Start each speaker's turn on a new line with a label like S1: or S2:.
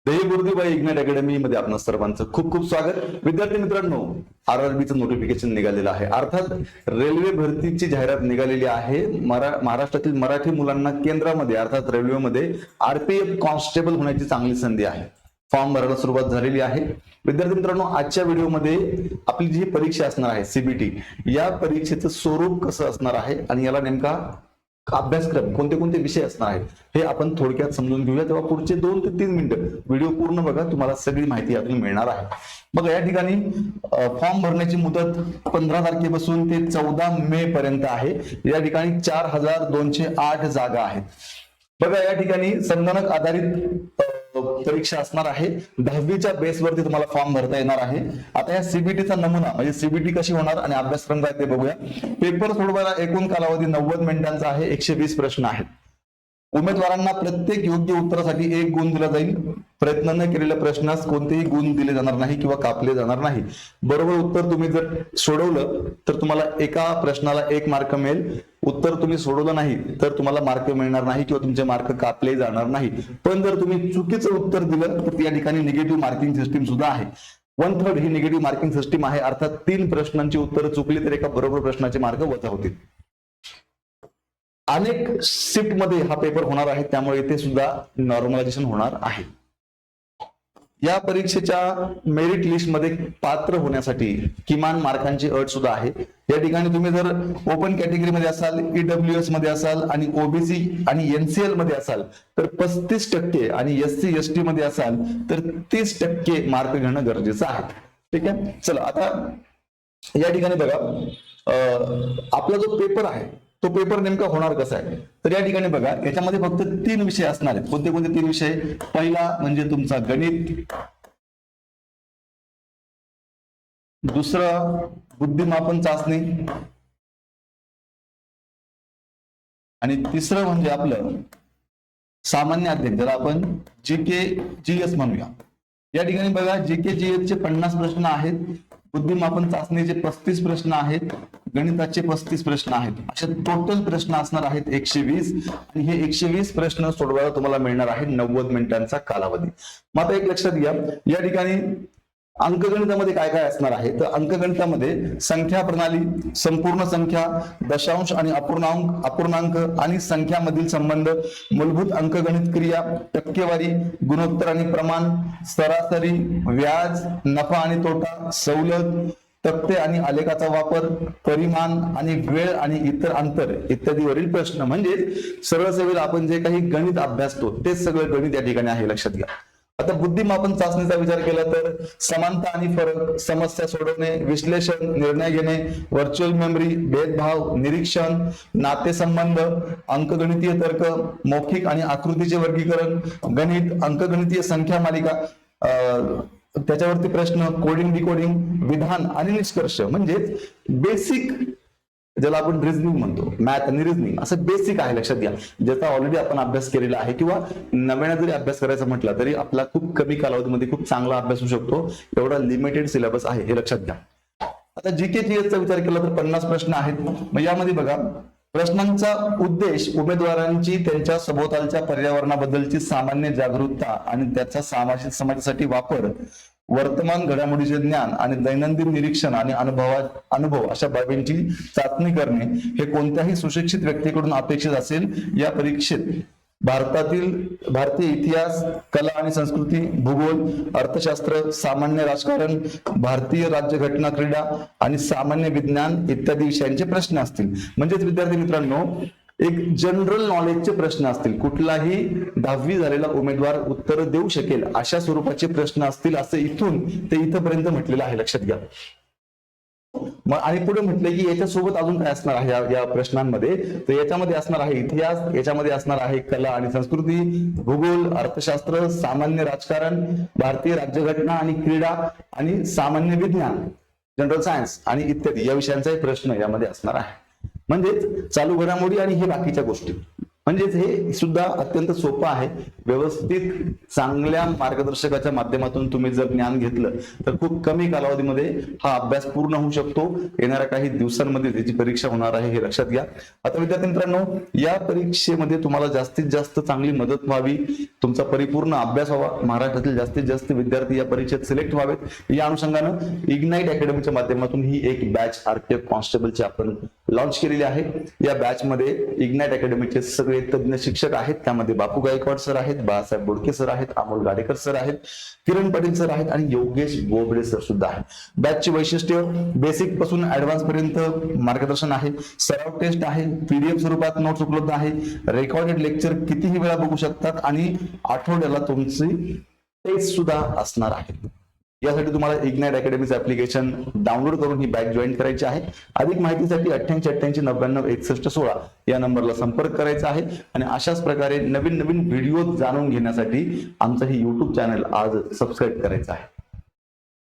S1: जय Gurudev ignite academy मध्ये आपणा सर्वांचं खूप खूप स्वागत. विद्यार्थी मित्रांनो, आरआरबीचं नोटिफिकेशन निघालेलं आहे. अर्थात रेल्वे भरतीची जाहिरात निघालेली आहे. महाराष्ट्रातील मराठी मुलांना केंद्रामध्ये अर्थात रेल्वेमध्ये आरपीएफ कॉन्स्टेबल होण्याची चांगली संधी आहे. फॉर्म भरायला सुरुवात झालेली आहे. विद्यार्थी मित्रांनो, आजच्या व्हिडिओमध्ये आपली जी परीक्षा असणार आहे सीबीटी, या परीक्षेचं स्वरूप कसं असणार आहे आणि याला नेमका अभ्यासक्रम कोणते कोणते विषय असणार आहेत हे आपण थोडक्यात समजून घेऊया. तेव्हा पुढचे 2 ते 3 मिनिटं व्हिडिओ पूर्ण बघा, तुम्हाला सगळी माहिती यातून मिळणार आहे. बघा, या ठिकाणी फॉर्म भरण्याची मुदत 15 तारखेपासून ते 14 मे पर्यंत आहे. या ठिकाणी 4208 जागा आहेत. बघा, या ठिकाणी संगणक आधारित परीक्षा असणार आहे. 10वीच्या बेसवरती तुम्हाला फॉर्म भरता येणार आहे. आता या सीबीटीचा नमुना म्हणजे सीबीटी कशी होणार आणि अभ्यासक्रम काय ते बघूया. पेपर सोडवायला एकूण कालावधी 90 मिनिटांचा आहे. 120 प्रश्न आहेत. उमेदवारांना प्रत्येक योग्य उत्तरासाठी 1 गुण दिला जाईल. प्रयत्न न केलेल्या प्रश्नास कोणतेही गुण दिले जाणार नाही किंवा कापले जाणार नाही. बरोबर उत्तर तुम्ही जर सोडवलं तर तुम्हाला एका प्रश्नाला 1 मार्क मिळेल. उत्तर तुम्ही सोडवलं नाही तर तुम्हाला मार्क मिळणार नाही किंवा तुमचे मार्क कापले जाणार नाही. पण जर तुम्ही चुकीचं उत्तर दिलं तर या ठिकाणी निगेटिव्ह मार्किंग सिस्टीम सुद्धा आहे. 1/3 ही निगेटिव्ह मार्किंग सिस्टीम आहे. अर्थात 3 प्रश्नांची उत्तरं चुकली तर एका बरोबर प्रश्नाचे मार्क वजा होतील. अनेक शिफ्ट मध्ये हा पेपर होणार आहे, त्यामुळे इथे सुद्धा नॉर्मलायझेशन होणार आहे. या परीक्षेच्या मेरिट लिस्ट मध्ये पात्र होण्यासाठी किमान मार्कांची अट सुद्धा आहे. या ठिकाणी तुम्ही जर ओपन कॅटेगरी मध्ये असाल, ईडब्ल्यूएस मध्ये असाल आणि ओबीसी आणि एनसीएल मध्ये असाल तर 35% आणि एससी एसटी मध्ये असाल तर 30% मार्क घेणं गरजेचं आहे. ठीक आहे, चला आता या ठिकाणी बघा, आपला जो पेपर आहे तो पेपर नेमका होणार कसा आहे. तर या ठिकाणी बघा, याच्यामध्ये फक्त 3 विषय असणार आहेत. कोणते कोणते 3 विषय? पहिला म्हणजे तुमचा गणित, दुसरं बुद्धिमापन चाचणी आणि तिसरं म्हणजे आपलं सामान्य अध्ययन, ज्याला आपण जीके जीएस म्हणूया. या ठिकाणी बघा, जीके जीएस चे 50 प्रश्न आहेत, बुद्धिमापन चाचणीचे 35 प्रश्न आहेत, गणिताचे 35 प्रश्न आहेत. असे टोटल प्रश्न असणार आहेत 120 आणि हे 120 प्रश्न सोडवायला तुम्हाला मिळणार आहे 90 मिनिटांचा कालावधी. मग आता एक लक्षात घ्या, या ठिकाणी अंकगणितामध्ये काय काय असणार आहे. तर अंकगणितामध्ये संख्या प्रणाली, संपूर्ण संख्या, दशांश आणि अपूर्णांक आणि संख्यामधील संबंध, मूलभूत अंकगणित क्रिया, टक्केवारी, गुणोत्तर आणि प्रमाण, सरासरी, व्याज, नफा आणि तोटा, सवलत, तक्ते आणि आलेखाचा वापर, परिमाण आणि वेळ आणि इतर अंतर इत्यादीवरील प्रश्न. म्हणजे सरळ सेवेला आपण जे काही गणित अभ्यासतो ते सगळं गणित या ठिकाणी आहे, लक्षात घ्या. आता बुद्धिमापन चाचणीचा विचार केला तर समानता आणि फरक, समस्या सोडवणे, विश्लेषण, निर्णय घेणे, व्हर्च्युअल मेमरी, भेदभाव, निरीक्षण, नातेसंबंध, अंकगणितीय तर्क, मौखिक आणि आकृतीचे वर्गीकरण, गणित, अंकगणितीय संख्या मालिका, त्याच्यावरती प्रश्न, कोडिंग डिकोडिंग, विधान आणि निष्कर्ष. म्हणजे बेसिक, ज्याला आपण रिझनिंग म्हणतो, मॅथ आणि रिझनिंग, असं बेसिक आहे, लक्षात घ्या. ज्याचा ऑलरेडी आपण अभ्यास केलेला आहे किंवा नव्याने जरी अभ्यास करायचा म्हटला तरी आपला खूप कमी कालावधीमध्ये खूप चांगला अभ्यास होऊ शकतो. एवढा लिमिटेड सिलेबस आहे, हे लक्षात घ्या. आता जीके जीएसचा विचार केला तर 50 प्रश्न आहेत. मग यामध्ये बघा, प्रश्नांचा उद्देश उमेदवारांची त्यांच्या सभोवतालच्या पर्यावरणाबद्दलची सामान्य जागरूकता आणि त्याचा समाजासाठी वापर, वर्तमान घडामोडीचे ज्ञान आणि दैनंदिन निरीक्षण आणि अनुभव अशा बाबींची चाचणी करणे हे कोणत्याही सुशिक्षित व्यक्तीकडून अपेक्षित असेल. या परीक्षेत भारतीय इतिहास, कला आणि संस्कृती, भूगोल, अर्थशास्त्र, सामान्य राजकारण, भारतीय राज्यघटना, क्रीडा आणि सामान्य विज्ञान इत्यादी विषयांचे प्रश्न असतील. म्हणजेच विद्यार्थी मित्रांनो, एक जनरल नॉलेजचे प्रश्न असतील. कुठलाही 10वी झालेला उमेदवार उत्तर देऊ शकेल अशा स्वरूपाचे प्रश्न असतील, असं इथून ते इथपर्यंत म्हटलेलं आहे, लक्षात घ्या. मग आणि पुढे म्हटलंय की याच्यासोबत अजून काय असणार आहे या प्रश्नांमध्ये. तर याच्यामध्ये असणार आहे इतिहास, याच्यामध्ये असणार आहे कला आणि संस्कृती, भूगोल, अर्थशास्त्र, सामान्य राजकारण, भारतीय राज्यघटना आणि क्रीडा आणि सामान्य विज्ञान, जनरल सायन्स आणि इत्यादी या विषयांचाही प्रश्न यामध्ये असणार आहे. म्हणजेच चालू घडामोडी आणि हे बाकीच्या गोष्टी. म्हणजेच हे सुद्धा अत्यंत सोपं आहे. व्यवस्थित चांगल्या मार्गदर्शकाच्या माध्यमातून तुम्ही जर ज्ञान घेतलं तर खूप कमी कालावधीमध्ये हा अभ्यास पूर्ण होऊ शकतो. येणाऱ्या काही दिवसांमध्ये त्याची परीक्षा होणार आहे हे लक्षात घ्या. आता विद्यार्थी मित्रांनो, या परीक्षेमध्ये तुम्हाला जास्तीत जास्त चांगली मदत व्हावी, तुमचा परिपूर्ण अभ्यास व्हावा, महाराष्ट्रातील जास्तीत जास्त विद्यार्थी या परीक्षेत सिलेक्ट व्हावेत, या अनुषंगानं इग्नाइट अकॅडमीच्या माध्यमातून ही एक बॅच आरपीएफ कॉन्स्टेबलची आपण लॉन्च केलेली आहे. या बॅच मध्ये इग्नाइट अकॅडमीचे सगळे तज्ञ शिक्षक आहेत. त्यामध्ये बापू गायकवाड सर आहेत, बाळासाहेब बोडके सर आहेत, अमोल गाडेकर सर आहेत, किरण पाटील सर आहेत आणि योगेश बोबडे सर सुद्धा आहेत. बॅचची वैशिष्ट्य बेसिक पासून ऍडव्हान्स पर्यंत मार्गदर्शन आहे, सराव टेस्ट आहे, पीडीएफ स्वरूपात नोट्स उपलब्ध आहे, रेकॉर्डेड लेक्चर कितीही वेळा बघू शकतात आणि आठवड्याला तुमची टेस्ट सुद्धा असणार आहे. यासाठी तुम्हाला इग्नाइट अकॅडमीचं ऍप्लिकेशन डाउनलोड करून ही बॅच जॉईन करायची आहे. अधिक माहितीसाठी 8888996116 या नंबरला संपर्क करायचा आहे आणि अशाच प्रकारे नवीन नवीन व्हिडिओ जाणून घेण्यासाठी आमचं हे युट्यूब चॅनल आज सबस्क्राईब करायचं आहे.